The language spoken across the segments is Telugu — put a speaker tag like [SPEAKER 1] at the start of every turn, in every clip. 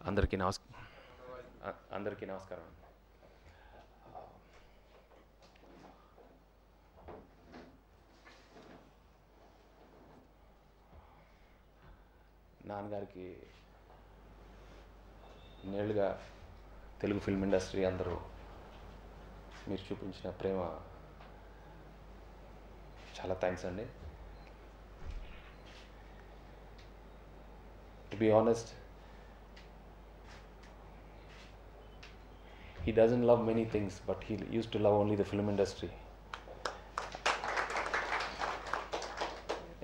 [SPEAKER 1] అందరికీ నమస్కారం. నాన్నగారికి ఇన్నేళ్ళుగా తెలుగు ఫిల్మ్ ఇండస్ట్రీ అందరూ మీరు చూపించిన ప్రేమ చాలా థ్యాంక్స్ అండి. To be honest, he doesn't love many things, but he used to love only the film industry.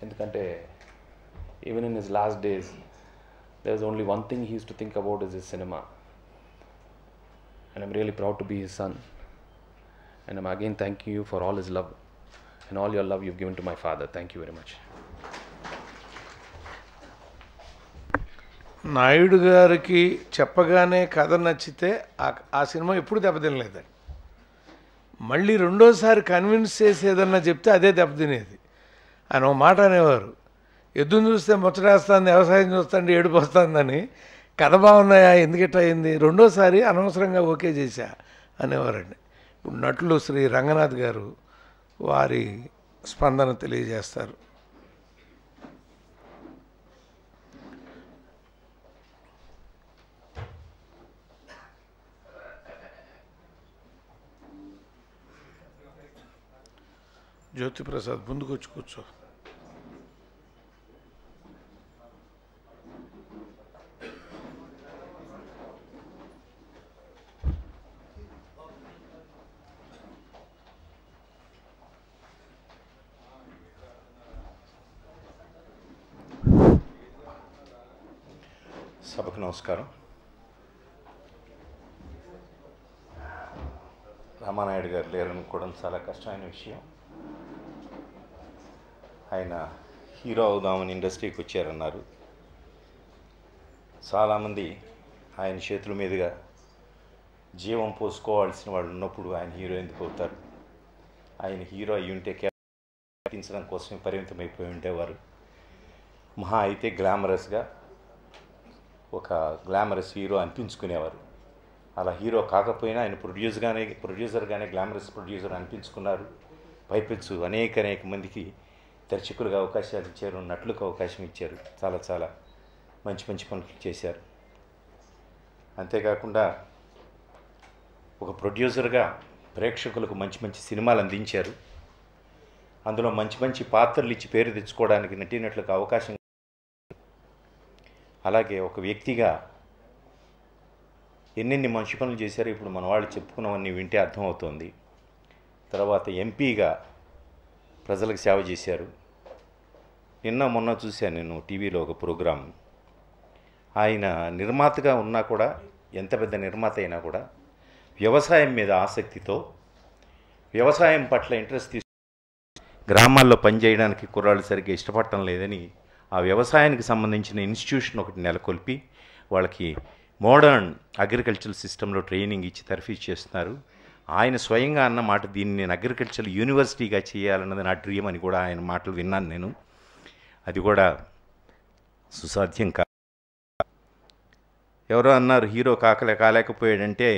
[SPEAKER 1] ఎందుకంటే even in his last days there was only one thing he used to think about is his cinema, and I'm really proud to be his son, and I'm again thanking you for all his love and all your love you've given to my father. Thank you very much.
[SPEAKER 2] Naidu గారికి చెప్పగానే కథ నచ్చితే ఆ సినిమా ఎప్పుడు దెబ్బతినలేదు. మళ్ళీ రెండోసారి కన్విన్స్ చేసి ఏదన్నా చెప్తే అదే దెబ్బతినేది. ఆయన ఒక మాట అనేవారు, ఎద్దును చూస్తే ముచ్చటేస్తుంది, వ్యవసాయం చూస్తాండి ఏడుపు వస్తుందని. కథ బాగున్నాయా, ఎందుకిట్ట అయింది, రెండోసారి అనవసరంగా ఓకే చేశా అనేవారండి. ఇప్పుడు నటులు శ్రీ రంగనాథ్ గారు వారి స్పందన తెలియజేస్తారు. జ్యోతిప్రసాద్ ముందుకు వచ్చి కూర్చో.
[SPEAKER 3] సభకు నమస్కారం. రామానాయుడు గారు లేరనుకోవడం చాలా కష్టమైన విషయం. ఆయన హీరో అవుదామని ఇండస్ట్రీకి వచ్చారన్నారు. చాలామంది ఆయన చేతుల మీదుగా జీవం పోసుకోవాల్సిన వాళ్ళు ఉన్నప్పుడు ఆయన హీరో ఎందుకు అవుతారు? ఆయన హీరో అయ్యి ఉంటే నటించడం కోసమే పరిమితమైపోయి ఉండేవారు. మహా అయితే గ్లామరస్గా ఒక గ్లామరస్ హీరో అనిపించుకునేవారు. అలా హీరో కాకపోయినా ఆయన ప్రొడ్యూసర్గానే గ్లామరస్ ప్రొడ్యూసర్ అనిపించుకున్నారు. పైపెచ్చు అనేక మందికి దర్శకులుగా అవకాశాలు ఇచ్చారు, నటులకు అవకాశం ఇచ్చారు. చాలా మంచి పనులు చేశారు. అంతేకాకుండా ఒక ప్రొడ్యూసర్గా ప్రేక్షకులకు మంచి సినిమాలు అందించారు. అందులో మంచి పాత్రలు ఇచ్చి పేరు తెచ్చుకోవడానికి నటీనటులకు అవకాశం. అలాగే ఒక వ్యక్తిగా ఎన్నెన్ని మంచి పనులు చేశారో ఇప్పుడు మన వాళ్ళు చెప్పుకున్నవన్నీ వింటే అర్థమవుతోంది. తర్వాత ఎంపీగా ప్రజలకు సేవ చేశారు. నిన్న మొన్న చూశాను నేను టీవీలో ఒక ప్రోగ్రాం. ఆయన నిర్మాతగా ఉన్నా కూడా, ఎంత పెద్ద నిర్మాత అయినా కూడా వ్యవసాయం మీద ఆసక్తితో, వ్యవసాయం పట్ల ఇంట్రెస్ట్ గ్రామాల్లో పనిచేయడానికి కుర్రాళ్ళు సరిగ్గా ఇష్టపడటం లేదని ఆ వ్యవసాయానికి సంబంధించిన ఇన్స్టిట్యూషన్ ఒకటి నెలకొల్పి వాళ్ళకి మోడర్న్ అగ్రికల్చరల్ సిస్టంలో ట్రైనింగ్ ఇచ్చి తర్ఫీదు చేస్తున్నారు. ఆయన స్వయంగా అన్న మాట, దీన్ని నేను అగ్రికల్చరల్ యూనివర్సిటీగా చేయాలన్నది నా డ్రీమ్ అని కూడా ఆయన మాటలు విన్నాను నేను. అది కూడా సుసాధ్యం ఎవరో అన్నారు హీరో కాలేకపోయాడంటే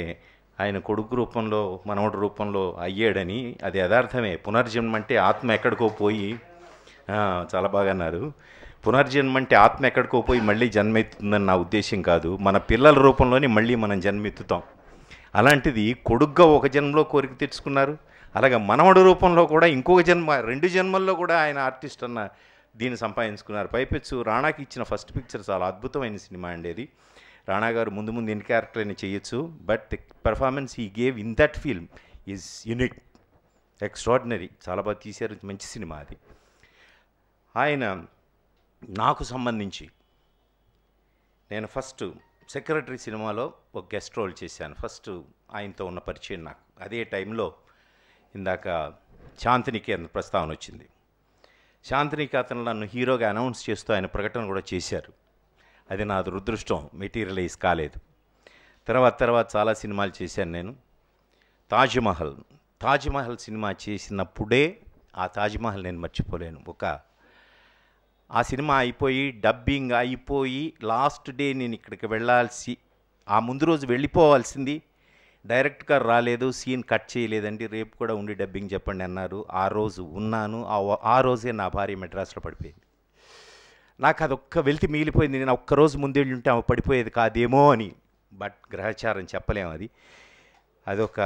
[SPEAKER 3] ఆయన కొడుకు రూపంలో మనవడు రూపంలో అయ్యాడని. అది యథార్థమే. పునర్జన్మ అంటే ఆత్మ ఎక్కడికో పోయి, చాలా బాగా అన్నారు, పునర్జన్మ అంటే ఆత్మ ఎక్కడికో పోయి మళ్ళీ జన్మెత్తుతుందని నా ఉద్దేశం కాదు. మన పిల్లల రూపంలోనే మళ్ళీ మనం జన్మెత్తుతాం. అలాంటిది కొడుగ్గా ఒక జన్మలో కోరిక తెచ్చుకున్నారు. అలాగే మనవడు రూపంలో కూడా ఇంకొక జన్మ, 2 జన్మల్లో కూడా ఆయన ఆర్టిస్ట్ అన్న దీన్ని సంపాదించుకున్నారు. పైపెచ్చు రాణాకి ఇచ్చిన ఫస్ట్ పిక్చర్ చాలా అద్భుతమైన సినిమా అండి అది. రాణా గారు ముందు ఎన్ని క్యారెక్టర్ని చేయొచ్చు, but the performance he gave in that film is unique, extraordinary. చాలా బాగా తీశారు, మంచి సినిమా అది. ఆయన నాకు సంబంధించి నేను ఫస్ట్ సెక్రటరీ సినిమాలో ఒక గెస్ట్ రోల్ చేశాను. ఫస్ట్ ఆయనతో ఉన్న పరిచయం నాకు. అదే టైంలో ఇందాక శాంతినికేతన్ ప్రస్తావన వచ్చింది. శాంతినికేతన్లో నన్ను హీరోగా అనౌన్స్ చేస్తూ ఆయన ప్రకటన కూడా చేశారు. అది నా దురదృష్టం, మెటీరియలైజ్ కాలేదు. తర్వాత చాలా సినిమాలు చేశాను నేను. తాజ్మహల్ సినిమా చేసినప్పుడే ఆ తాజ్మహల్ నేను మర్చిపోలేను. ఆ సినిమా అయిపోయి, డబ్బింగ్ అయిపోయి, లాస్ట్ డే నేను ఇక్కడికి వెళ్ళాల్సి ఆ ముందు రోజు వెళ్ళిపోవాల్సింది, డైరెక్ట్గా రాలేదు, సీన్ కట్ చేయలేదండి, రేపు కూడా ఉండి డబ్బింగ్ చెప్పండి అన్నారు. ఆ రోజు ఉన్నాను. ఆ రోజే నా భార్య మెడ్రాస్లో పడిపోయింది. నాకు అదొక్క వెళ్తి మిగిలిపోయింది. నేను ఒక్కరోజు ముందెళ్ళి ఉంటే ఆమె పడిపోయేది కాదేమో అని. బట్ గ్రహచారం చెప్పలేము. అదొక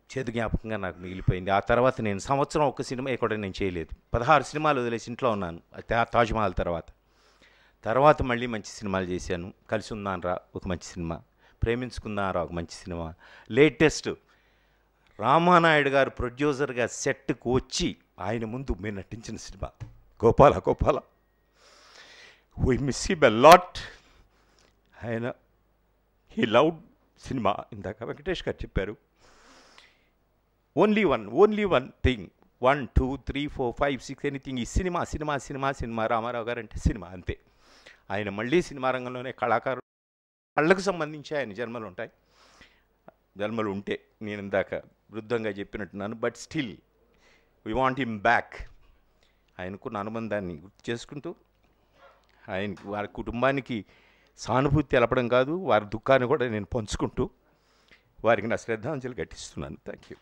[SPEAKER 3] చేదు జ్ఞాపకంగా నాకు మిగిలిపోయింది. ఆ తర్వాత నేను సంవత్సరం ఒక సినిమా కూడా నేను చేయలేదు. 16 సినిమాలు వదిలేసి ఇంట్లో ఉన్నాను తాజ్మహల్ తర్వాత మళ్ళీ మంచి సినిమాలు చేశాను. కలిసి ఉన్నాను రా ఒక మంచి సినిమా, ప్రేమించుకుందాం రా ఒక మంచి సినిమా, లేటెస్ట్ రామానాయుడు గారు ప్రొడ్యూసర్గా సెట్కు వచ్చి ఆయన ముందు మేము నటించిన cinema Gopala. We miss him a lot. ఆయన హీ లవ్డ్ సినిమా. ఇందాక వెంకటేష్ గారు చెప్పారు, ఓన్లీ వన్ థింగ్, 1 2 3 4 5 6 ఎనీథింగ్, ఈ సినిమా రామారావు గారు అంటే సినిమా అంతే. ఆయన మళ్ళీ సినిమా రంగంలోనే కళాకారుడు. కళ్ళకు సంబంధించి ఆయన జన్మలు ఉంటే నేను ఇందాక వృద్ధంగా చెప్పినట్టున్నాను. But still we want him back. ఆయనకున్న అనుబంధాన్ని గుర్తు చేసుకుంటూ వారి కుటుంబానికి సానుభూతి తెలపడం కాదు, వారి దుఃఖాన్ని కూడా నేను పంచుకుంటూ వారికి నా శ్రద్ధాంజలి ఘటిస్తున్నాను. Thank you.